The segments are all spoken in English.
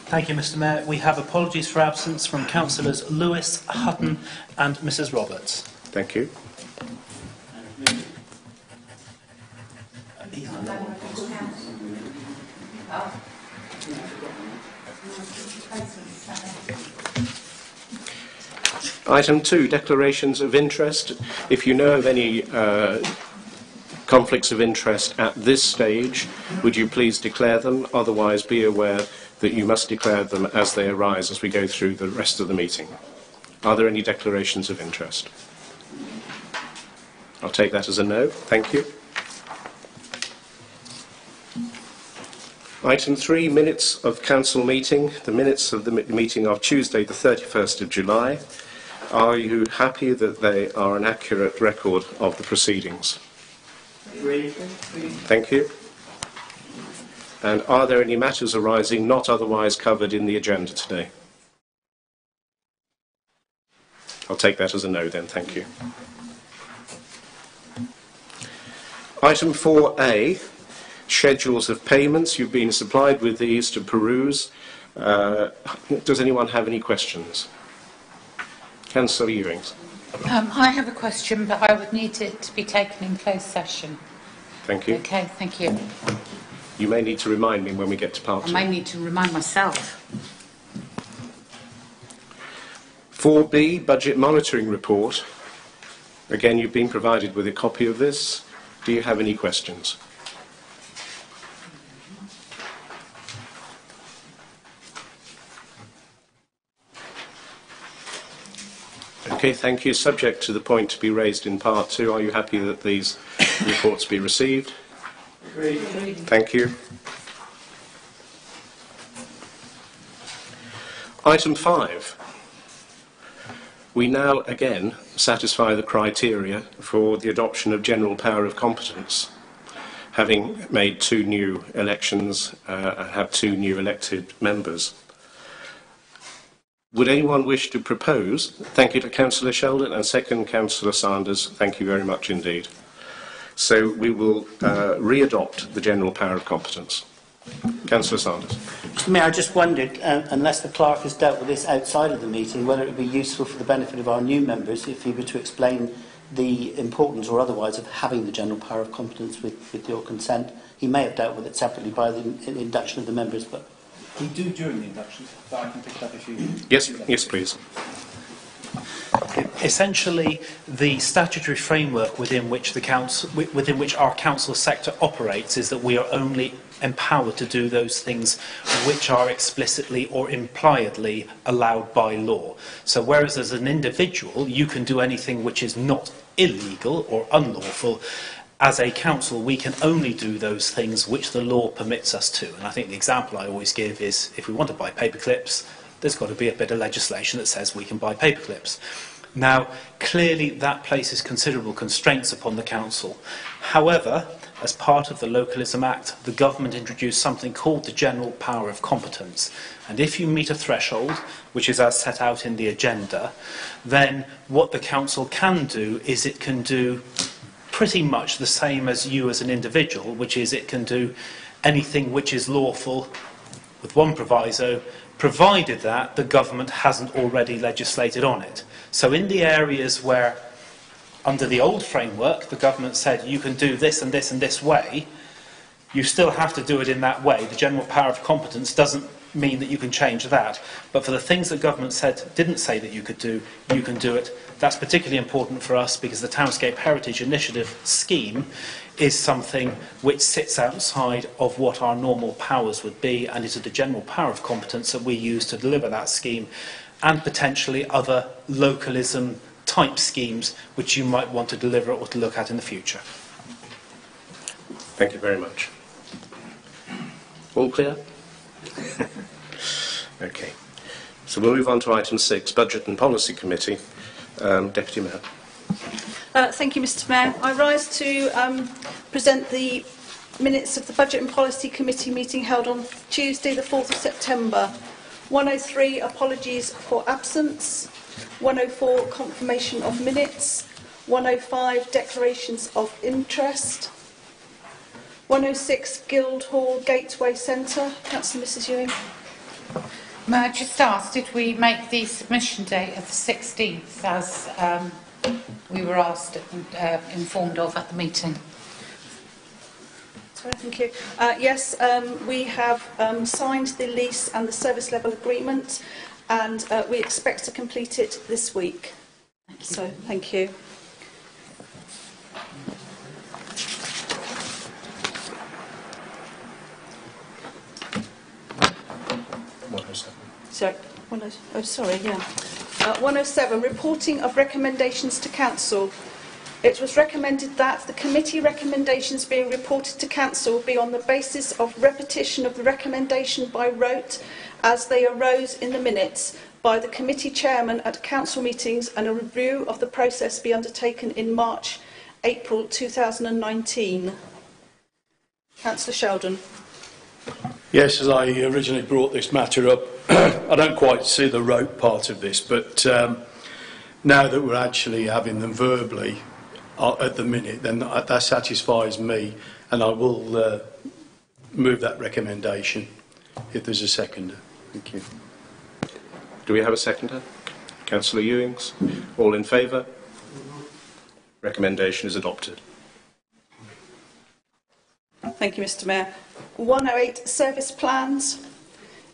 Thank you, Mr Mayor. We have apologies for absence from Councillors Lewis, Hutton and Mrs Roberts. Thank you. Item 2, declarations of interest. If you know of any conflicts of interest at this stage, would you please declare them? Otherwise, be aware that you must declare them as they arise as we go through the rest of the meeting. Are there any declarations of interest? I'll take that as a no. Thank you. Item 3, minutes of council meeting. The minutes of the meeting of Tuesday, the 31st of July. Are you happy that they are an accurate record of the proceedings? Agreed. Thank you. And are there any matters arising not otherwise covered in the agenda today? I'll take that as a no then, thank you. Item 4A, schedules of payments. You've been supplied with these to peruse. Does anyone have any questions? Councillor Ewings. I have a question, but I would need it to be taken in closed session. Thank you. Okay, thank you. You may need to remind me when we get to part 2. I may need to remind myself. 4B, Budget Monitoring Report. Again, you've been provided with a copy of this. Do you have any questions? Okay, thank you. Subject to the point to be raised in part 2, are you happy that these reports be received? Agreed. Thank you. Item 5. We now again satisfy the criteria for the adoption of general power of competence, having made 2 new elections and have 2 new elected members. Would anyone wish to propose? Thank you to Councillor Sheldon, and second Councillor Sanders. Thank you very much indeed. So we will re-adopt the general power of competence. Councillor Sanders. Mr Mayor, I just wondered, unless the clerk has dealt with this outside of the meeting, whether it would be useful for the benefit of our new members if he were to explain the importance or otherwise of having the general power of competence with your consent. He may have dealt with it separately by the induction of the members, but... We do during the induction, but I can pick it up if you... Yes, please. Essentially, the statutory framework within which our council sector operates is that we are only empowered to do those things which are explicitly or impliedly allowed by law. So whereas as an individual you can do anything which is not illegal or unlawful, as a council we can only do those things which the law permits us to. And I think the example I always give is if we want to buy paper clips, there's got to be a bit of legislation that says we can buy paper clips. Now, clearly that places considerable constraints upon the council. However, as part of the Localism Act, the government introduced something called the General Power of Competence. And if you meet a threshold, which is as set out in the agenda, then what the council can do is it can do pretty much the same as you as an individual, which is it can do anything which is lawful with one proviso, provided that the government hasn't already legislated on it. So in the areas where, under the old framework, the government said you can do this and this and this way, you still have to do it in that way. The general power of competence doesn't mean that you can change that. But for the things that government said didn't say that you could do, you can do it. That's particularly important for us because the Townscape Heritage Initiative scheme is something which sits outside of what our normal powers would be, and is the general power of competence that we use to deliver that scheme, and potentially other localism type schemes which you might want to deliver or to look at in the future. Thank you very much. All clear? Okay. So we'll move on to item 6, Budget and Policy Committee. Deputy Mayor. Thank you, Mr Mayor. I rise to present the minutes of the Budget and Policy Committee meeting held on Tuesday the 4th of September. 103, apologies for absence. 104, confirmation of minutes. 105, declarations of interest. 106, Guildhall Gateway Centre. Councillor Mrs Ewing. May I just ask, did we make the submission date of the 16th as we were asked, informed of at the meeting? Sorry, thank you. Yes, we have signed the lease and the service level agreement, and we expect to complete it this week. So, thank you. Sorry, 107, reporting of recommendations to Council. It was recommended that the committee recommendations being reported to Council be on the basis of repetition of the recommendation by rote as they arose in the minutes by the committee chairman at Council meetings, and a review of the process be undertaken in April 2019. Councillor Sheldon. Yes, as I originally brought this matter up, I don't quite see the rote part of this, but now that we're actually having them verbally at the minute, then that satisfies me, and I will move that recommendation if there's a seconder. Thank you. Do we have a seconder? Councillor Ewings. All in favour? Recommendation is adopted. Thank you, Mr. Mayor. 108, service plans.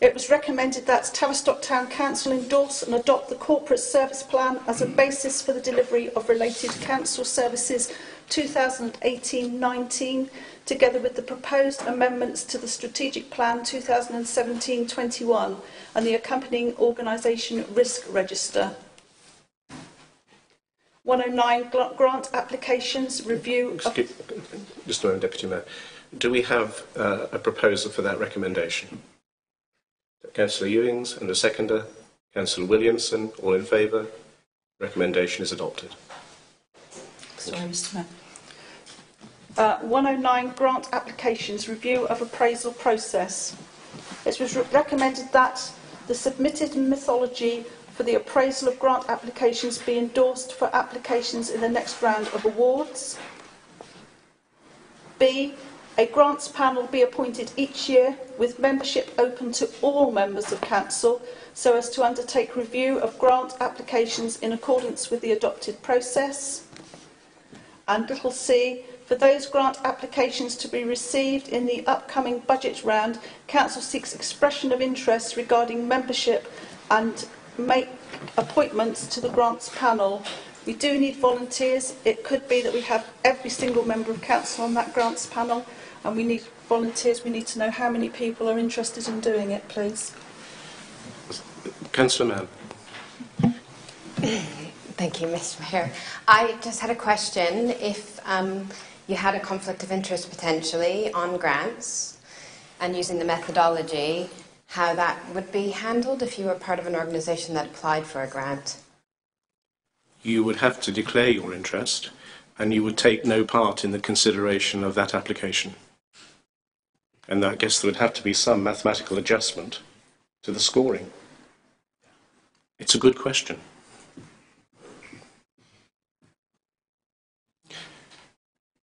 It was recommended that Tavistock Town Council endorse and adopt the corporate service plan as a basis for the delivery of related council services 2018-19, together with the proposed amendments to the strategic plan 2017-21 and the accompanying organisation risk register. 109, grant applications, review of... Just a moment, Deputy Mayor. Do we have a proposal for that recommendation? Councillor Ewings and a seconder. Councillor Williamson. All in favour? Recommendation is adopted. Sorry, Mr. Mayor. 109, grant applications, review of appraisal process. It was recommended that the submitted methodology for the appraisal of grant applications be endorsed for applications in the next round of awards. B, a grants panel be appointed each year with membership open to all members of Council so as to undertake review of grant applications in accordance with the adopted process. And little c, for those grant applications to be received in the upcoming budget round, Council seeks expression of interest regarding membership and make appointments to the grants panel. We do need volunteers. It could be that we have every single member of Council on that grants panel, and we need volunteers. We need to know how many people are interested in doing it, please. Councillor Mann. Thank you, Mr. Mayor. I just had a question. If you had a conflict of interest potentially on grants and using the methodology, how that would be handled if you were part of an organisation that applied for a grant? You would have to declare your interest, and you would take no part in the consideration of that application. And I guess there would have to be some mathematical adjustment to the scoring. It's a good question.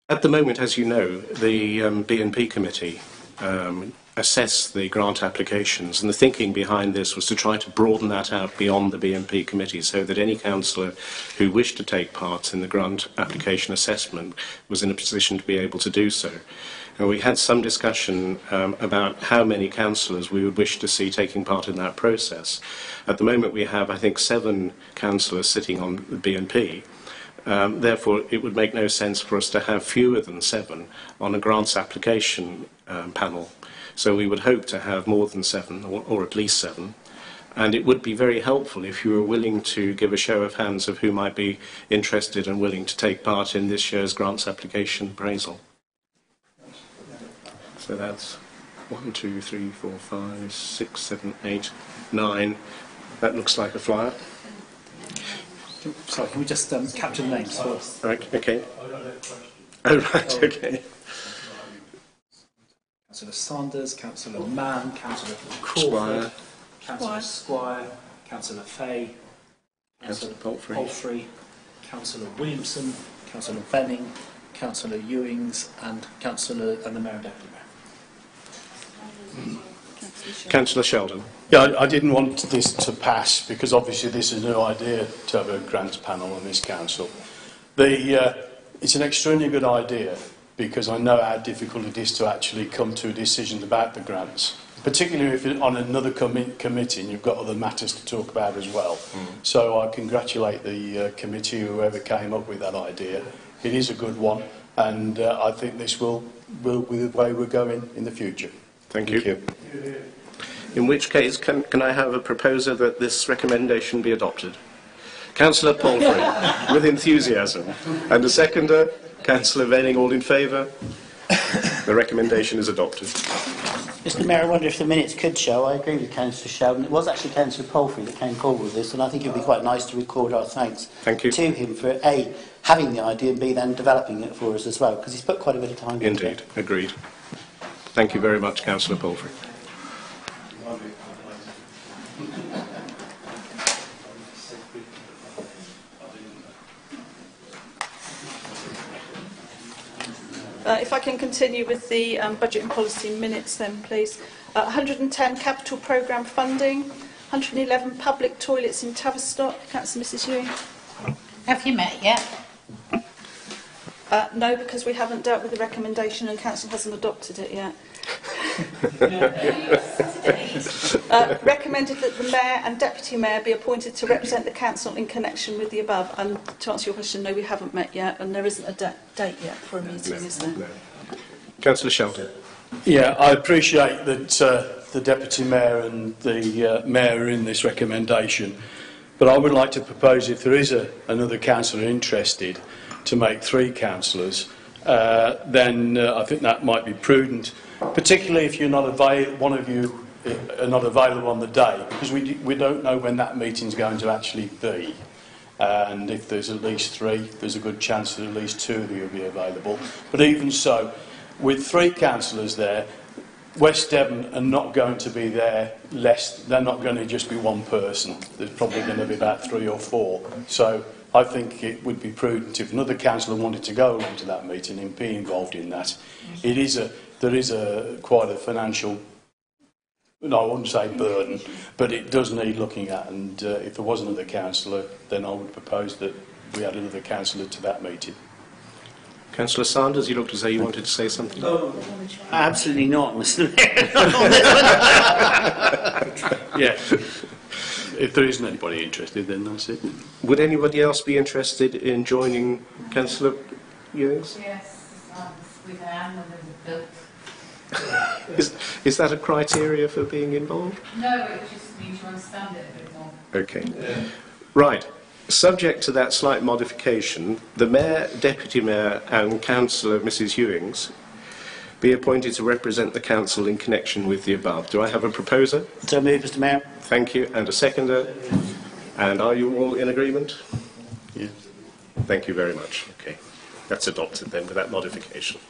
At the moment, as you know, the B&P committee assess the grant applications, and the thinking behind this was to try to broaden that out beyond the B&P committee so that any councillor who wished to take part in the grant application assessment was in a position to be able to do so. And we had some discussion about how many councillors we would wish to see taking part in that process. At the moment we have, I think, 7 councillors sitting on the B&P. Therefore, it would make no sense for us to have fewer than 7 on a grants application panel. So we would hope to have more than 7, or at least 7. And it would be very helpful if you were willing to give a show of hands of who might be interested and willing to take part in this year's grants application appraisal. So that's 1, 2, 3, 4, 5, 6, 7, 8, 9. That looks like a flyer. Sorry, can we just capture the names first? Right, okay. Oh, right, okay. Councillor Sanders, Councillor Mann, Councillor Squire, Councillor Squire, Councillor Fay, Councillor Palfrey, Councillor Williamson, Councillor Benning, Councillor Ewings, and the Mayor and Deputy Mayor. Councillor Sheldon. Yeah, I didn't want this to pass because obviously this is a new idea to have a grants panel on this council. It's an extremely good idea because I know how difficult it is to actually come to a decision about the grants, particularly if you're on another committee and you've got other matters to talk about as well. So I congratulate the committee, whoever came up with that idea. It is a good one, and I think this will be the way we're going in the future. Thank you. In which case, can I have a proposer that this recommendation be adopted? Councillor Palfrey, with enthusiasm. And a seconder, Councillor Venning, all in favour? The recommendation is adopted. Mr Mayor, I wonder if the minutes could show, I agree with Councillor Sheldon, it was actually Councillor Palfrey that came forward with this, and I think it would be quite nice to record our thanks to him for A, having the idea, and B, then developing it for us as well, because he's put quite a bit of time into it. Indeed, agreed. Thank you very much, Councillor Palfrey. If I can continue with the budget and policy minutes then, please. 110 capital programme funding, 111 public toilets in Tavistock. Councillor Mrs Ewing. Have you met yet? No, because we haven't dealt with the recommendation and Council hasn't adopted it yet. Recommended that the Mayor and Deputy Mayor be appointed to represent the Council in connection with the above. And to answer your question, no, we haven't met yet, and there isn't a date yet for a meeting, is there? No. Councillor Sheldon. Yeah, I appreciate that the Deputy Mayor and the Mayor are in this recommendation, but I would like to propose, if there is another councillor interested, to make 3 councillors, then I think that might be prudent, particularly if you're not one of you are not available on the day, because we don't know when that meeting's going to actually be. And if there's at least 3, there's a good chance that at least 2 of you will be available. But even so, with 3 councillors there, West Devon are not going to be there they're not going to just be one person. There's probably going to be about 3 or 4. So I think it would be prudent if another councillor wanted to go along to that meeting and be involved in that. There is quite a financial, no, I wouldn't say burden, but it does need looking at, and if there was another councillor, then I would propose that we add another councillor to that meeting. Councillor Sanders, you looked as though you wanted to say something. No, absolutely not, Mr Mayor. Yeah. If there isn't anybody interested, then that's it. Would anybody else be interested in joining Councillor Ewings? Yes, with Anne and with the Is that a criteria for being involved? No, it just means you understand it a bit more. Okay. Yeah. Right. Subject to that slight modification, the Mayor, Deputy Mayor and Councillor Mrs Ewings be appointed to represent the Council in connection with the above. Do I have a proposer? So moved, Mr Mayor. Thank you. And a seconder? And are you all in agreement? Yeah. Thank you very much. Okay. That's adopted then with that modification.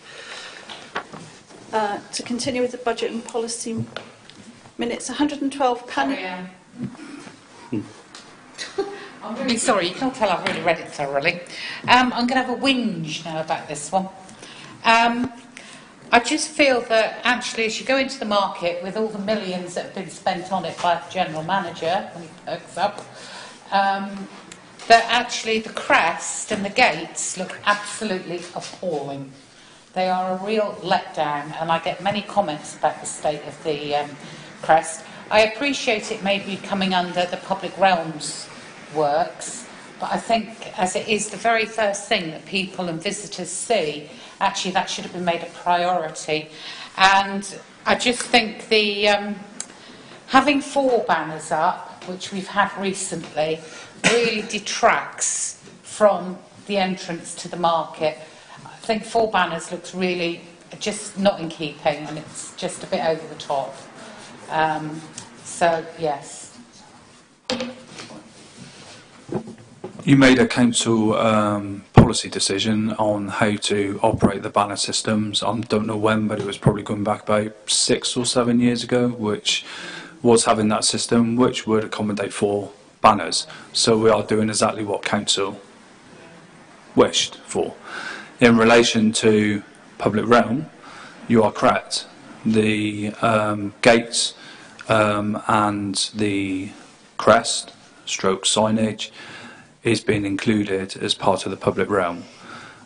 To continue with the budget and policy minutes, 112 panel. I'm really sorry, you can't tell I've really read it thoroughly. I'm going to have a whinge now about this one. I just feel that actually as you go into the market with all the millions that have been spent on it by the General Manager, when he perks up, that actually the crest and the gates look absolutely appalling. They are a real letdown, and I get many comments about the state of the crest. I appreciate it may be coming under the public realms works, but I think as it is the very first thing that people and visitors see, actually that should have been made a priority. And I just think the having 4 banners up, which we've had recently, really detracts from the entrance to the market. I think 4 banners looks really just not in keeping, and it's just a bit over the top. So yes. You made a council policy decision on how to operate the banner systems. I don't know when, but it was probably going back about 6 or 7 years ago, which was having that system, which would accommodate 4 banners. So we are doing exactly what council wished for. In relation to public realm, you are correct. The gates and the crest, stroke signage, is being included as part of the public realm.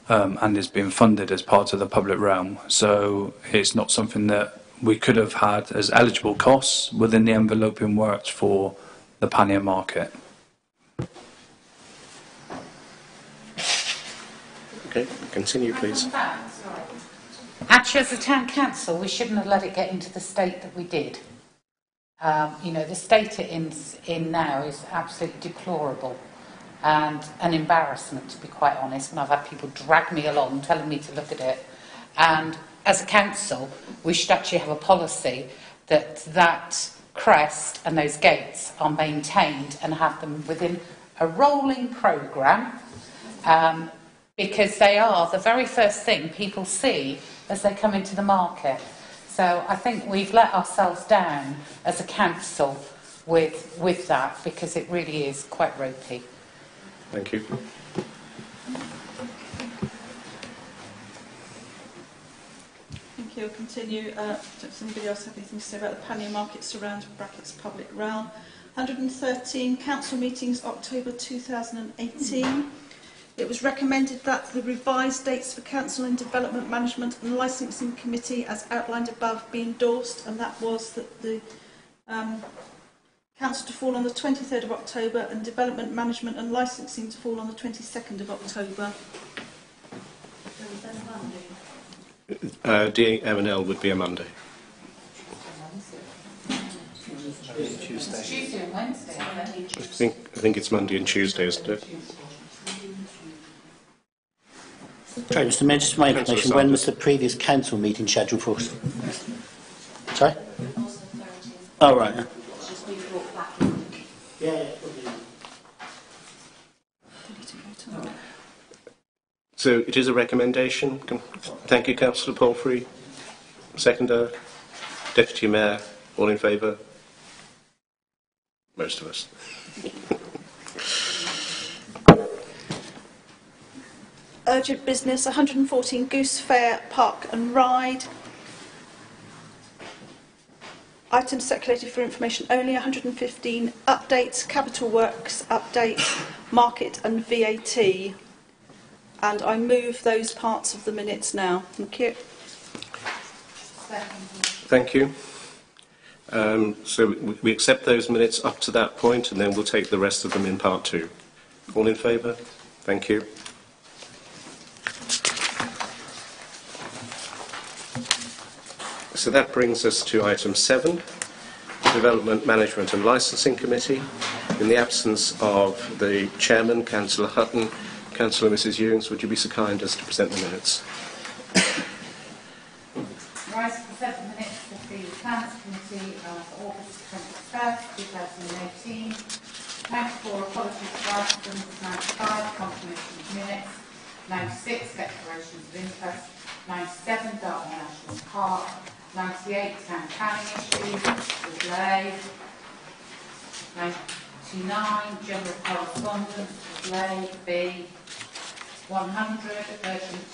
And is being funded as part of the public realm. So it's not something that we could have had as eligible costs within the enveloping works for the pannier market. Okay, continue, please. Actually, as a town council, we shouldn't have let it get into the state that we did. You know, the state it's in now is absolutely deplorable. And an embarrassment, to be quite honest, when I've had people drag me along telling me to look at it. And as a council, we should actually have a policy that crest and those gates are maintained and have them within a rolling programme, because they are the very first thing people see as they come into the market. So I think we've let ourselves down as a council with that, because it really is quite ropey. Thank you. Thank you. I'll continue. Does anybody else have anything to say about the pannier market surround brackets public realm? 113 council meetings, October 2018. It was recommended that the revised dates for Council and Development Management and Licensing Committee, as outlined above, be endorsed, and that was that the Council to fall on the 23rd of October and Development Management and Licensing to fall on the 22nd of October. DM&L would be a Monday. Tuesday and Wednesday, I think it's Monday and Tuesday, isn't it? Sorry, Mr. Mayor, just for my information, when was the previous council meeting scheduled for? Sorry? Oh, right. Yeah. So it is a recommendation. Thank you, Councillor Palfrey. Seconder, Deputy Mayor, all in favour? Most of us. Urgent business, 114 Goose Fair Park and Ride. Items circulated for information only, 115 updates, capital works update, market and VAT. And I move those parts of the minutes now. Thank you. Thank you. So we accept those minutes up to that point, and then we'll take the rest of them in part two. All in favour? Thank you. So that brings us to item 7, Development Management and Licensing Committee. In the absence of the Chairman, Councillor Hutton, Councillor Mrs Ewings, would you be so kind as to present the minutes? Rise to present the minutes of the Plans Committee of August 21st, 2018. 94, apologies for items. 95, confirmation of minutes. 96, declarations of interest. 97, Dartmoor National Park. 98, town planning issues, delay. 99, general correspondence, delay. B. 100, urgent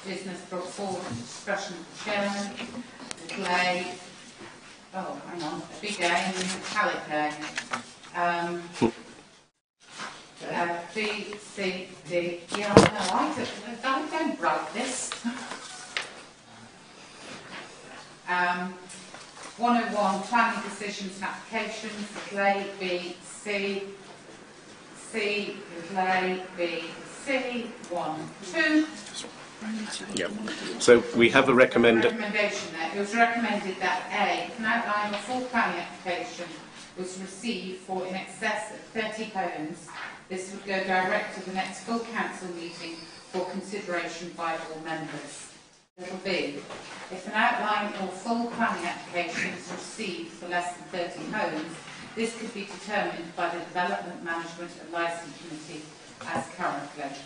business brought forward for discussion of the chairman, delay. Oh, hang on, big A and metallic A. B, C, D. Yeah, no, I don't write this. 101, planning decisions and applications, delay. B, C, C, delay. B, C, 1, 2. Yep. So we have a recommendation there. It was recommended that A, an outline of full planning application was received for in excess of 30 homes. This would go direct to the next full council meeting for consideration by all members. Little B, if an outline or full planning application is received for less than 30 homes, this could be determined by the Development Management and Licensing Committee as currently.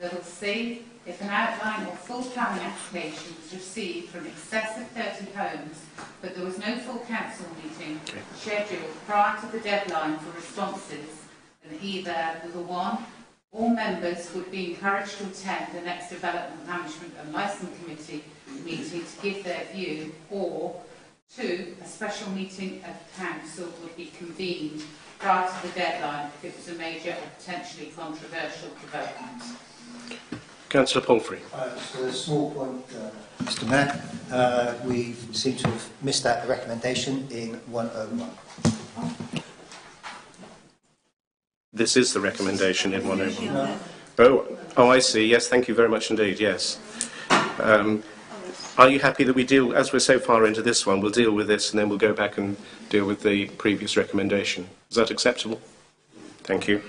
Little C, if an outline or full planning application was received for an excess of 30 homes, but there was no full council meeting scheduled prior to the deadline for responses, then either the 1, all members would be encouraged to attend the next Development Management and Licensing Committee meeting to give their view, or 2, a special meeting of the council would be convened prior to the deadline if it was a major or potentially controversial development. Councillor Palfrey. Just a small point, Mr Mayor. We seem to have missed out a recommendation in 101. This is the recommendation in 101. Oh, I see. Yes, thank you very much indeed. Yes. Are you happy that we deal, as we're so far into this one, we'll deal with this and then we'll go back and deal with the previous recommendation? Is that acceptable? Thank you.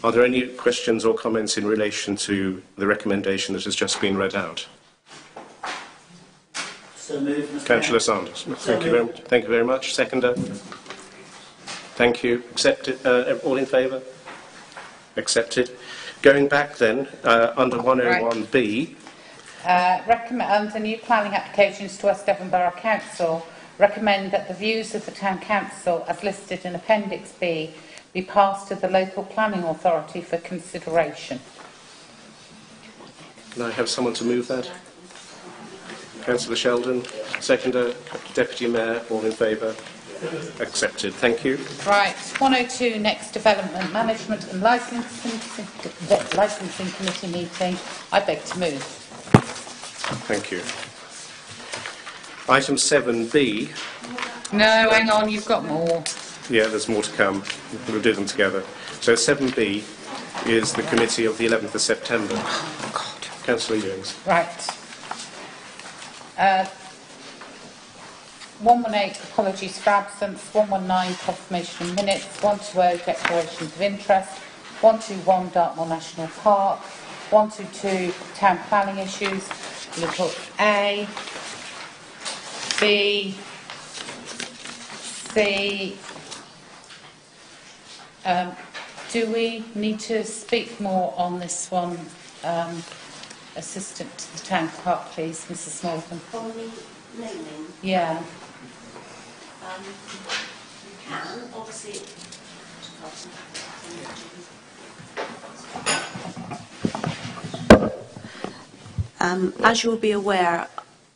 Are there any questions or comments in relation to the recommendation that has just been read out? So moved, Mr. Councillor Sanders. Thank you very much. Seconder. Thank you. Accepted. All in favour? Accepted. Going back then, under 101B. Under new planning applications to West Devon Borough Council, recommend that the views of the Town Council, as listed in Appendix B, be passed to the local planning authority for consideration. Can I have someone to move that? Councillor Sheldon. Seconder. Deputy Mayor. All in favour? Accepted. Thank you. Right. 102, next Development Management and Licensing Committee meeting. I beg to move. Thank you. Item 7B. No, hang on, you've got more. Yeah, there's more to come. We'll do them together. So 7B is the committee of the 11th of September. Oh, God. Councillor Ewings. Right. 118, apologies for absence. 119, confirmation of minutes. 120, declarations of interest. 121, Dartmoor National Park. 122, town planning issues. Little A, B, C. Do we need to speak more on this one? Assistant to the Town Clerk, please, Mrs. Morgan. On the naming? Yeah. You can, obviously. As you'll be aware,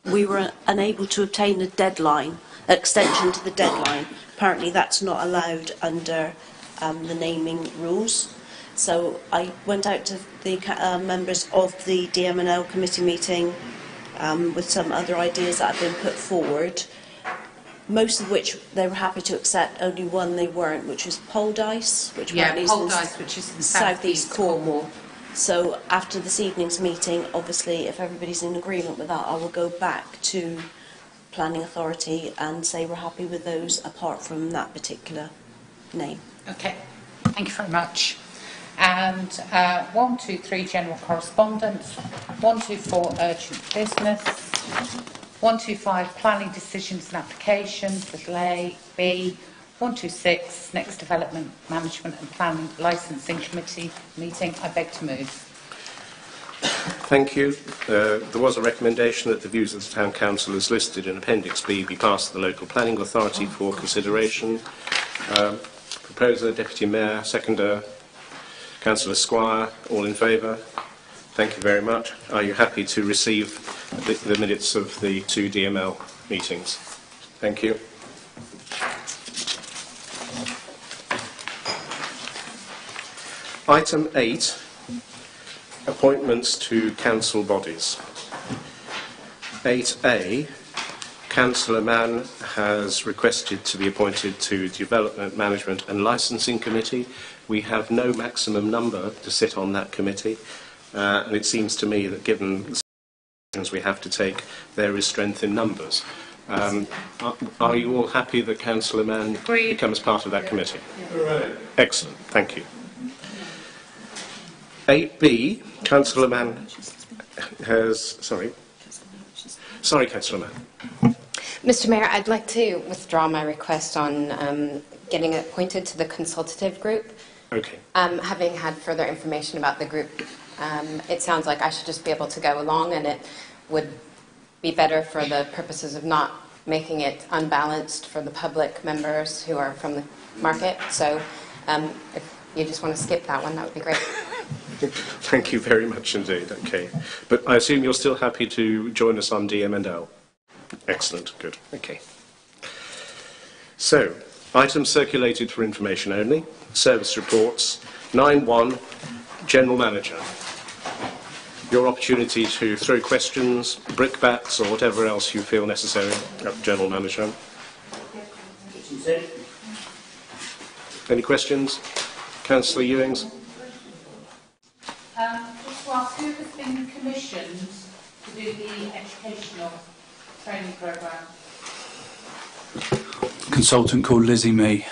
we were unable to obtain a deadline, extension to the deadline. Apparently that's not allowed under the naming rules. So I went out to the members of the DM&L committee meeting with some other ideas that have been put forward, most of which they were happy to accept, only one they weren't, which was Poldice, which which is in southeast Cornwall. So after this evening's meeting, obviously, if everybody's in agreement with that, I will go back to Planning Authority and say we're happy with those apart from that particular name. Okay, thank you very much. And 123, general correspondence. 124, urgent business. 125, planning decisions and applications, little A, B. 126, next Development Management and Planning Licensing Committee meeting. I beg to move. Thank you. There was a recommendation that the views of the Town Council as listed in Appendix B be passed to the local planning authority for consideration. Proposer, Deputy Mayor, Seconder, Councillor Squire, all in favour? Thank you very much. Are you happy to receive the minutes of the 2 DML meetings? Thank you. Item 8, appointments to council bodies. 8A, Councillor Mann has requested to be appointed to Development Management and Licensing Committee. We have no maximum number to sit on that committee, and it seems to me that given the decisions we have to take, there is strength in numbers. Are you all happy that Councillor Mann becomes part of that committee? Right. Excellent, thank you. 8B, Councillor Mann has... Sorry, Councillor Mann. Mr Mayor, I'd like to withdraw my request on getting appointed to the consultative group. Okay. Having had further information about the group, it sounds like I should just be able to go along, and it would be better for the purposes of not making it unbalanced for the public members who are from the market. So if you just want to skip that one, that would be great. Thank you very much indeed. Okay. But I assume you're still happy to join us on DM&L? Excellent, good, okay. So, items circulated for information only, service reports, 9.1, General Manager. Your opportunity to throw questions, brickbats or whatever else you feel necessary at the General Manager. Any questions? Councillor Ewings? Just to ask, who has been commissioned to do the educational training programme? Consultant called Lizzie Me.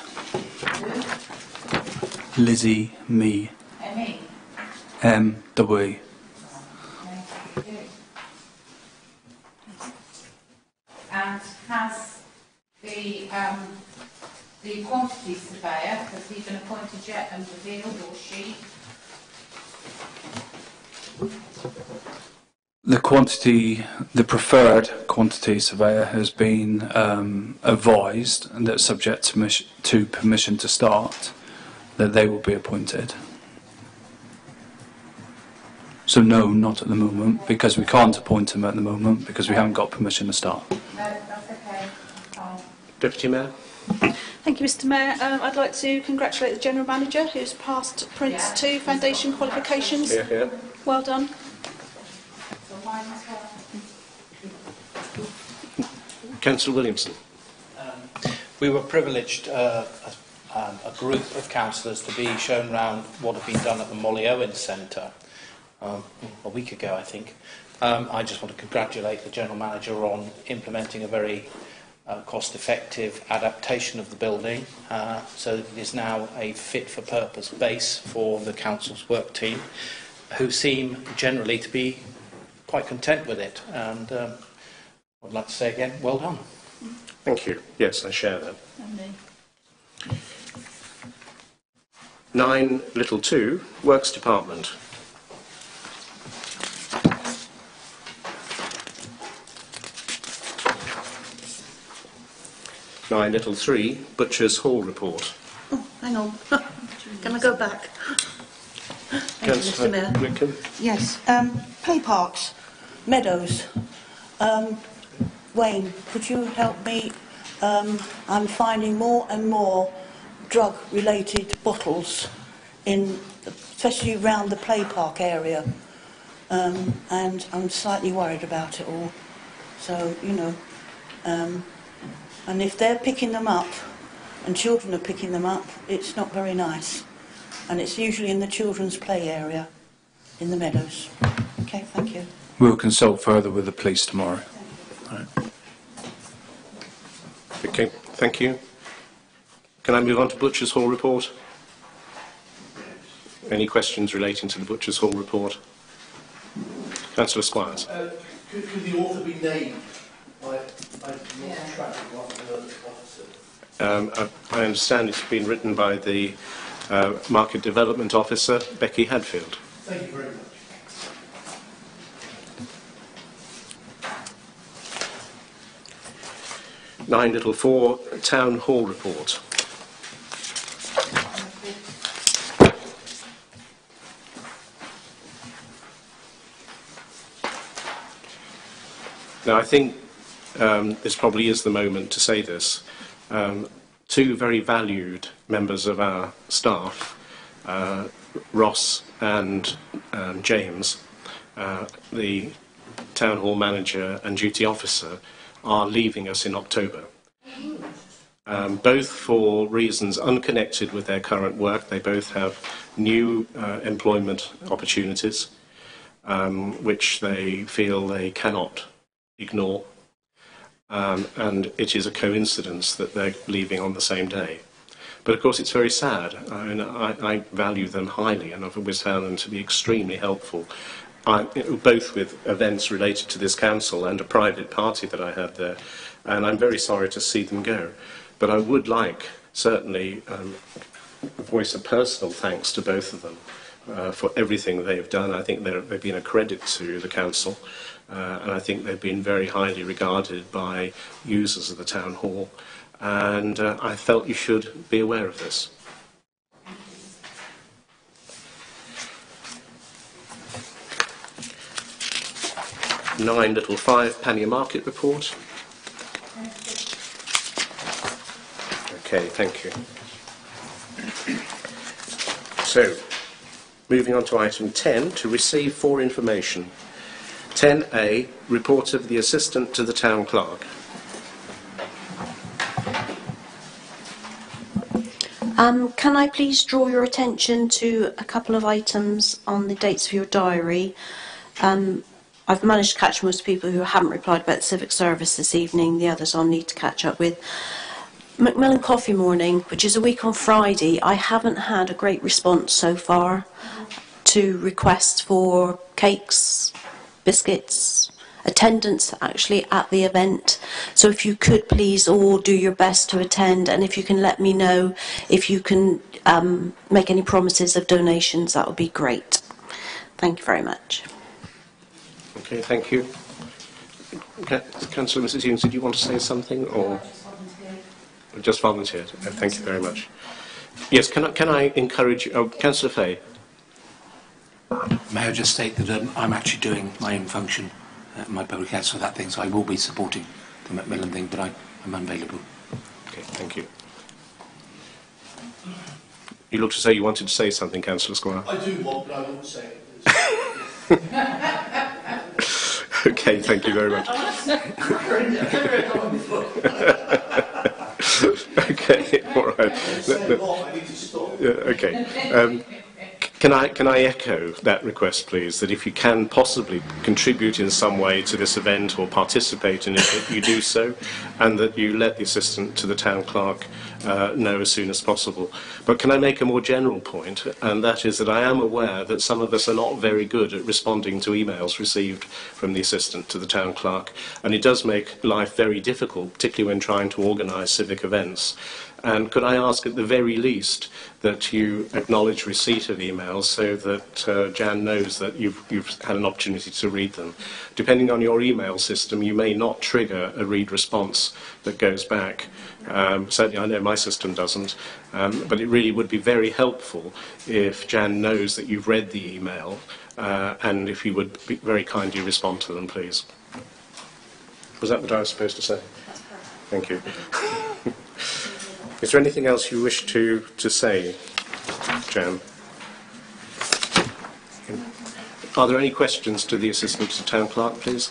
Lizzie Me. M.E.? M-W-E. And has the quantity surveyor, has he been appointed yet and revealed, or she? The preferred quantity surveyor has been advised, and that's subject to permission to start, that they will be appointed. So no, not at the moment, because we can't appoint them at the moment, because we haven't got permission to start. No, that's okay. Fine. Deputy Mayor? Thank you, Mr Mayor. I'd like to congratulate the General Manager, who's passed Prince 2 Foundation qualifications. Here, here. Well done. So mine as well. Councillor Williamson? We were privileged, a group of councillors, to be shown around what had been done at the Molly Owen Centre a week ago, I think. I just want to congratulate the General Manager on implementing a very cost-effective adaptation of the building, so that it is now a fit-for-purpose base for the Council's work team, who seem generally to be quite content with it. And I'd like to say again, well done. Thank you. Yes, I share that. 9(2), Works Department. 9(3), Butchers Hall Report. Oh, hang on. Can I go back? Thank you, Mr Mayor. Wickham. Yes. Play parks, meadows. Wayne, could you help me? I'm finding more and more drug-related bottles, especially around the play park area, and I'm slightly worried about it all. So, you know, and if they're picking them up, and children are picking them up, it's not very nice. And it's usually in the children's play area, in the meadows. Okay, thank you. We'll consult further with the police tomorrow. Right. Okay, thank you. Can I move on to Butchers Hall Report? Any questions relating to the Butchers Hall Report? Councillor Squires. Could the author be named? I lost track of what the officer. I understand it's been written by the Market Development Officer, Becky Hadfield. Thank you very much. 9(4), Town Hall Report. Now, I think this probably is the moment to say this. Two very valued members of our staff, Ross and James, the Town Hall Manager and Duty Officer, are leaving us in October. Both for reasons unconnected with their current work. They both have new employment opportunities, which they feel they cannot ignore. And it is a coincidence that they're leaving on the same day. But of course it's very sad. I mean, I value them highly, and I've always found them to be extremely helpful, both with events related to this council and a private party that I had there. And I'm very sorry to see them go. But I would like, certainly, voice a personal thanks to both of them for everything they've done. I think they've been a credit to the council. And I think they've been very highly regarded by users of the town hall, and I felt you should be aware of this. (9)5), Pannier Market Report. Okay, thank you. So, moving on to item 10, to receive for information. 10A, report of the Assistant to the Town Clerk. Can I please draw your attention to a couple of items on the dates for your diary? I've managed to catch most people who haven't replied about the civic service this evening. The others I'll need to catch up with. Macmillan Coffee Morning, which is a week on Friday, I haven't had a great response so far to requests for cakes, biscuits, attendance actually at the event. So if you could please all do your best to attend, and if you can let me know if you can make any promises of donations, that would be great. Thank you very much. Okay, thank you. Councillor Mrs Hughes, did you want to say something, or just volunteered? Thank you very much. Yes, can I encourage Councillor Fay? May I just state that I'm actually doing my own function, my public health, so that thing, so I will be supporting the Macmillan thing, but I'm unavailable. Okay, thank you. You look to say you wanted to say something, Councillor Squire. I do want, but I won't say it. Okay, thank you very much. Okay, all right. Okay. Can I echo that request, please, that if you can possibly contribute in some way to this event or participate in it, that you do so, and that you let the Assistant to the Town Clerk know as soon as possible. But can I make a more general point, and that is that I am aware that some of us are not very good at responding to emails received from the Assistant to the Town Clerk, and it does make life very difficult, particularly when trying to organise civic events. And could I ask at the very least that you acknowledge receipt of emails so that Jan knows that you've had an opportunity to read them. Depending on your email system, you may not trigger a read response that goes back. Certainly I know my system doesn't, but it really would be very helpful if Jan knows that you've read the email, and if you would be very kindly respond to them, please. Was that what I was supposed to say? Thank you. Is there anything else you wish to say, Jan? Are there any questions to the Assistant to the Town Clerk, please?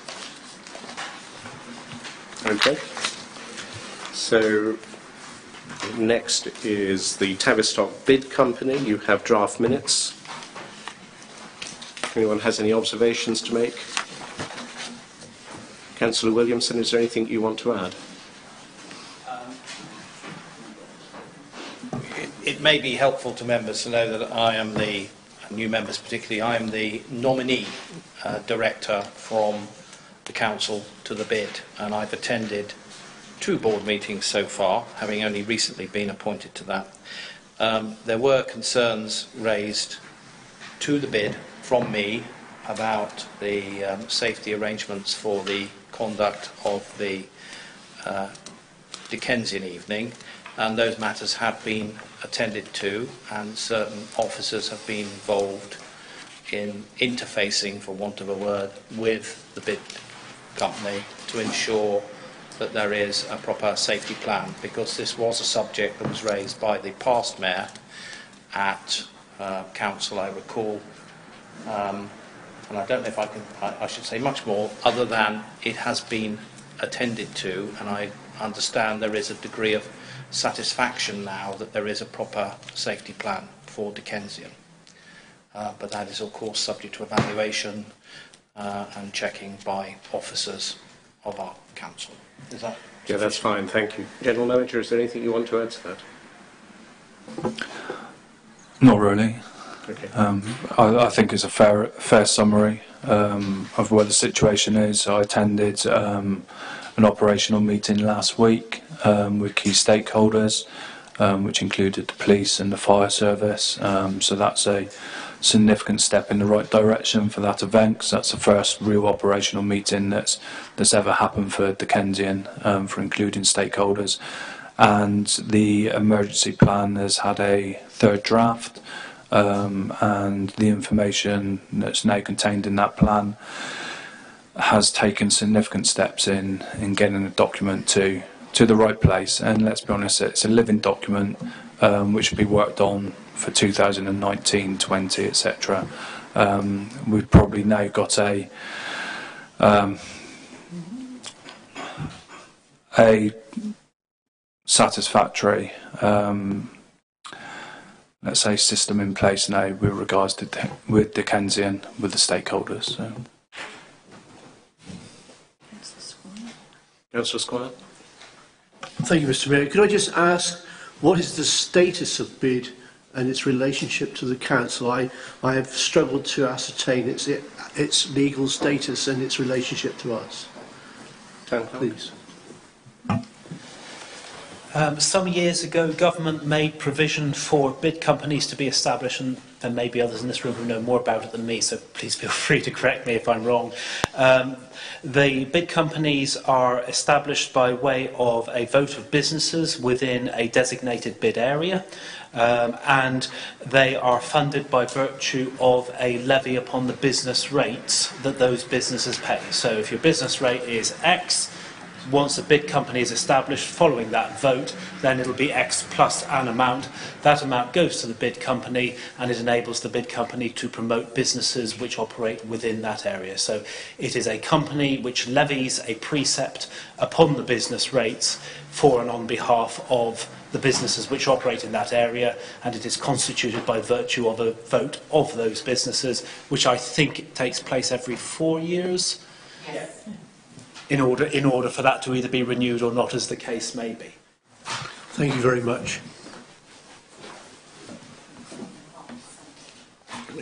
Okay. So, next is the Tavistock Bid Company. You have draft minutes. If anyone has any observations to make? Councillor Williamson, is there anything you want to add? It may be helpful to members to know that I am the, new members particularly, I am the nominee director from the council to the bid, and I've attended 2 board meetings so far, having only recently been appointed to that. There were concerns raised to the bid from me about the safety arrangements for the conduct of the Dickensian evening, and those matters have been attended to, and certain officers have been involved in interfacing, for want of a word, with the bid company to ensure that there is a proper safety plan, because this was a subject that was raised by the past mayor at council, I recall, and I don't know if I should say much more other than it has been attended to, and I understand there is a degree of satisfaction now that there is a proper safety plan for Dickensian. But that is of course subject to evaluation and checking by officers of our council. Is that sufficient? Yeah, that's fine, thank you. General Manager, is there anything you want to add to that? Not really. Okay. I think it's a fair summary of where the situation is. I attended an operational meeting last week with key stakeholders, which included the police and the fire service. So that's a significant step in the right direction for that event, because that's the first real operational meeting that's ever happened for Dickensian, for including stakeholders. And the emergency plan has had a 3rd draft, and the information that's now contained in that plan has taken significant steps in getting the document to to the right place. And let's be honest, it's a living document which will be worked on for 2019, 20, etc. We've probably now got a satisfactory, let's say, system in place now with regards to with Dickensian, with the stakeholders. So. Councillor Squire. Thank you, Mr. Mayor. Could I just ask, what is the status of bid and its relationship to the council? I have struggled to ascertain its legal status and its relationship to us. Please. Some years ago, government made provision for bid companies to be established, and there may be others in this room who know more about it than me, so please feel free to correct me if I'm wrong. The bid companies are established by way of a vote of businesses within a designated bid area, and they are funded by virtue of a levy upon the business rates that those businesses pay. So if your business rate is X, once a bid company is established following that vote, then it'll be X plus an amount. That amount goes to the bid company, and it enables the bid company to promote businesses which operate within that area. So it is a company which levies a precept upon the business rates for and on behalf of the businesses which operate in that area, and it is constituted by virtue of a vote of those businesses, which I think it takes place every 4 years. Yes. In order for that to either be renewed or not, as the case may be. Thank you very much.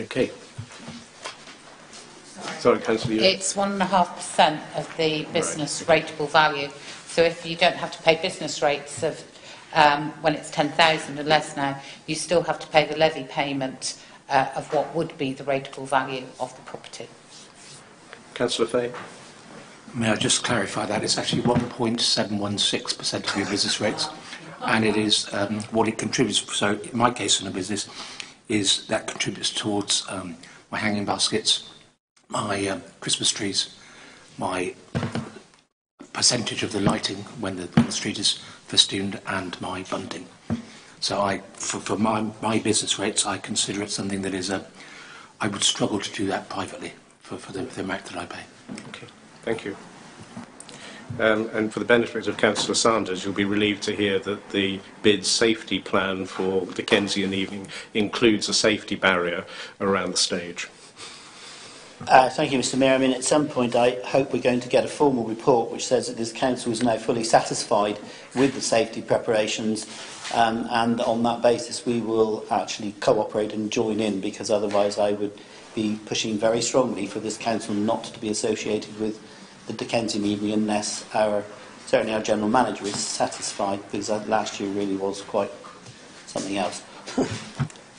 Okay. Sorry, Councillor. It's 1.5% of the business rateable value. So if you don't have to pay business rates of when it's 10,000 or less now, you still have to pay the levy payment of what would be the rateable value of the property. Councillor Fay. May I just clarify that? It's actually 1.716% of your business rates, and it is what it contributes. So in my case in a business, is that contributes towards my hanging baskets, my Christmas trees, my percentage of the lighting when the street is festooned, and my bunting. So for my business rates, I consider it something that is I would struggle to do that privately for the amount that I pay. Okay. Thank you. And for the benefit of Councillor Sanders, you'll be relieved to hear that the bid safety plan for Dickensian Evening includes a safety barrier around the stage. Thank you, Mr. Mayor. I mean, at some point, I hope we're going to get a formal report which says that this council is now fully satisfied with the safety preparations, and on that basis, we will actually cooperate and join in, because otherwise, I would be pushing very strongly for this council not to be associated with the Dickensian Evening unless certainly our general manager is satisfied, because last year really was quite something else.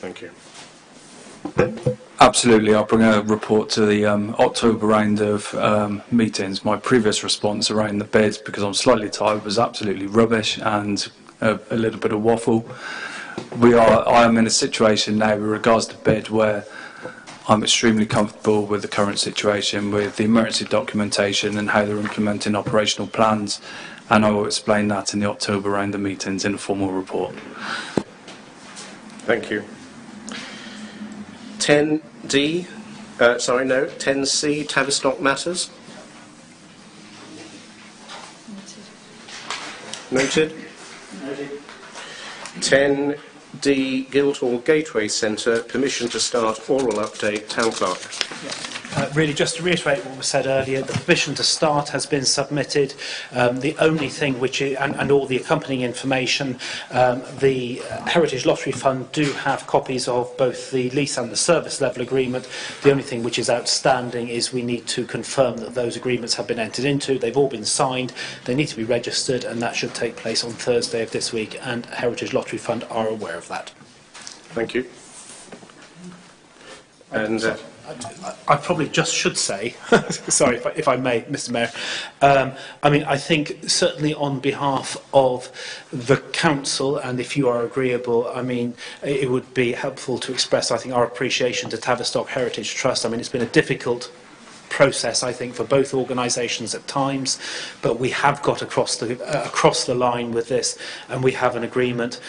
Thank you. Absolutely, I'll bring a report to the October round of meetings. My previous response around the bids, because I'm slightly tired, was absolutely rubbish and a little bit of waffle. I am in a situation now with regards to bid where I'm extremely comfortable with the current situation, with the emergency documentation and how they're implementing operational plans, and I will explain that in the October round of meetings in a formal report. Thank you. 10D, 10C, Tavistock matters. Noted. 10D, Guildhall Gateway Centre, permission to start oral update, Town Clerk. Really, just to reiterate what was said earlier, the permission to start has been submitted. The only thing which is, and all the accompanying information, the Heritage Lottery Fund do have copies of both the lease and the service level agreement. The only thing which is outstanding is we need to confirm that those agreements have been entered into. They've all been signed. They need to be registered, and that should take place on Thursday of this week, and Heritage Lottery Fund are aware of that. Thank you. And I probably just should say, sorry if I may, Mr. Mayor, I mean, I think certainly on behalf of the Council, and if you are agreeable, I mean, it would be helpful to express, I think, our appreciation to Tavistock Heritage Trust. I mean, it's been a difficult process, I think, for both organisations at times, but we have got across the line with this, and we have an agreement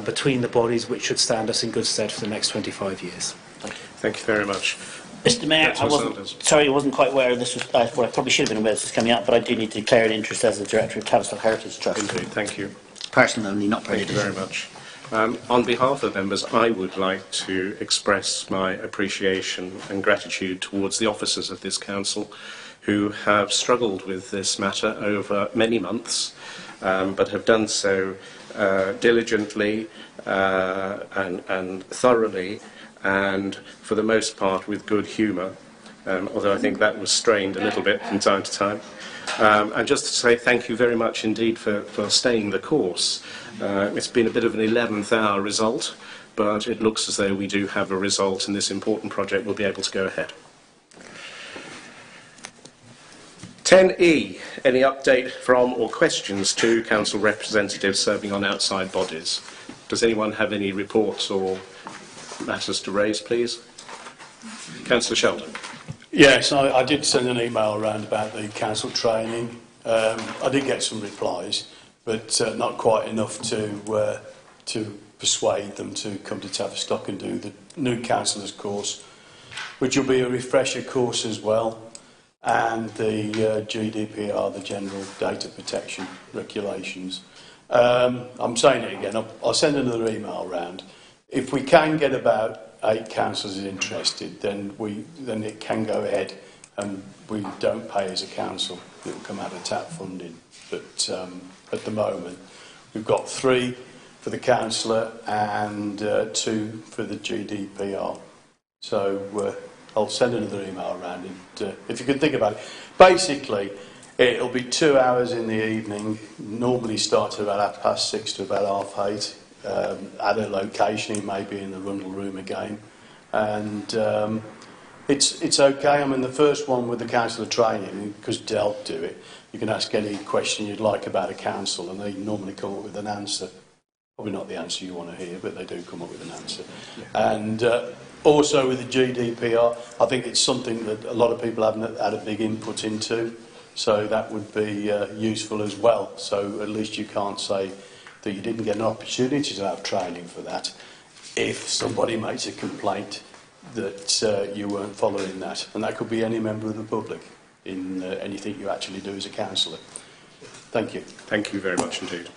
between the bodies which should stand us in good stead for the next 25 years. Thank you. Thank you very much. Mr Mayor, I wasn't quite aware of this. Well, I probably should have been aware this was coming up, but I do need to declare an interest as the Director of Tavistock Heritage Trust. Indeed, thank you. Personally only, not Thank you prejudiced. very much. On behalf of members, I would like to express my appreciation and gratitude towards the officers of this council who have struggled with this matter over many months, but have done so diligently and thoroughly, and for the most part with good humour, although I think that was strained a little bit from time to time. And just to say thank you very much indeed for staying the course. It's been a bit of an 11th hour result, but it looks as though we do have a result and this important project will be able to go ahead. 10E, any update from or questions to council representatives serving on outside bodies? Does anyone have any reports or matters to raise, please? Councillor Sheldon. Yes, I did send an email around about the council training. I did get some replies, but not quite enough to persuade them to come to Tavistock and do the new councillors course, which will be a refresher course as well, and the GDPR, the General Data Protection Regulations. I'm saying it again, I'll send another email round. If we can get about 8 councillors interested, then it can go ahead, and we don't pay as a council. It will come out of TAP funding. But at the moment, we've got 3 for the councillor and 2 for the GDPR. So I'll send another email around, and if you can think about it, basically it'll be 2 hours in the evening. Normally starts at about 6:30 to about 8:30. At a location, it may be in the Rundle Room again, and it's okay. I mean, the first one with the council of training, because Del do it, you can ask any question you'd like about a council, and they normally come up with an answer. Probably not the answer you want to hear, but they do come up with an answer. Yeah. And also with the GDPR, I think it's something that a lot of people haven't had a big input into, so that would be useful as well. So at least you can't say that you didn't get an opportunity to have training for that if somebody makes a complaint that you weren't following that. And that could be any member of the public in anything you actually do as a councillor. Thank you. Thank you very much indeed.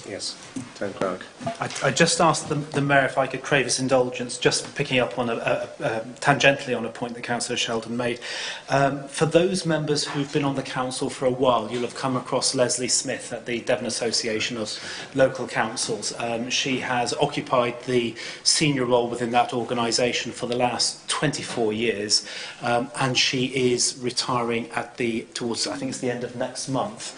Yes, Town Clerk. I just asked the Mayor if I could crave his indulgence, just picking up on tangentially on a point that Councillor Sheldon made. For those members who've been on the council for a while, you'll have come across Leslie Smith at the Devon Association of Local Councils. She has occupied the senior role within that organisation for the last 24 years, and she is retiring towards, I think it's the end of next month.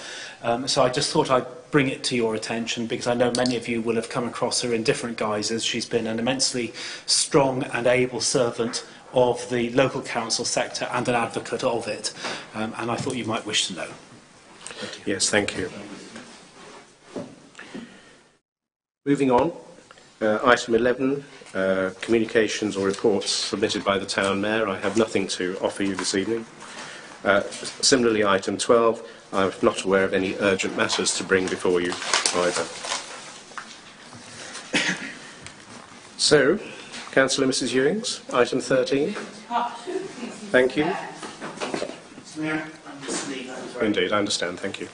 So I just thought I'd bring it to your attention, because I know many of you will have come across her in different guises. She's been an immensely strong and able servant of the local council sector and an advocate of it, and I thought you might wish to know. Thank you. Yes, thank you. Moving on, item 11, communications or reports submitted by the Town Mayor. I have nothing to offer you this evening. Similarly, item 12, I'm not aware of any urgent matters to bring before you either. So, Councillor Mrs Ewings, item 13. Thank you. Indeed, I understand, thank you.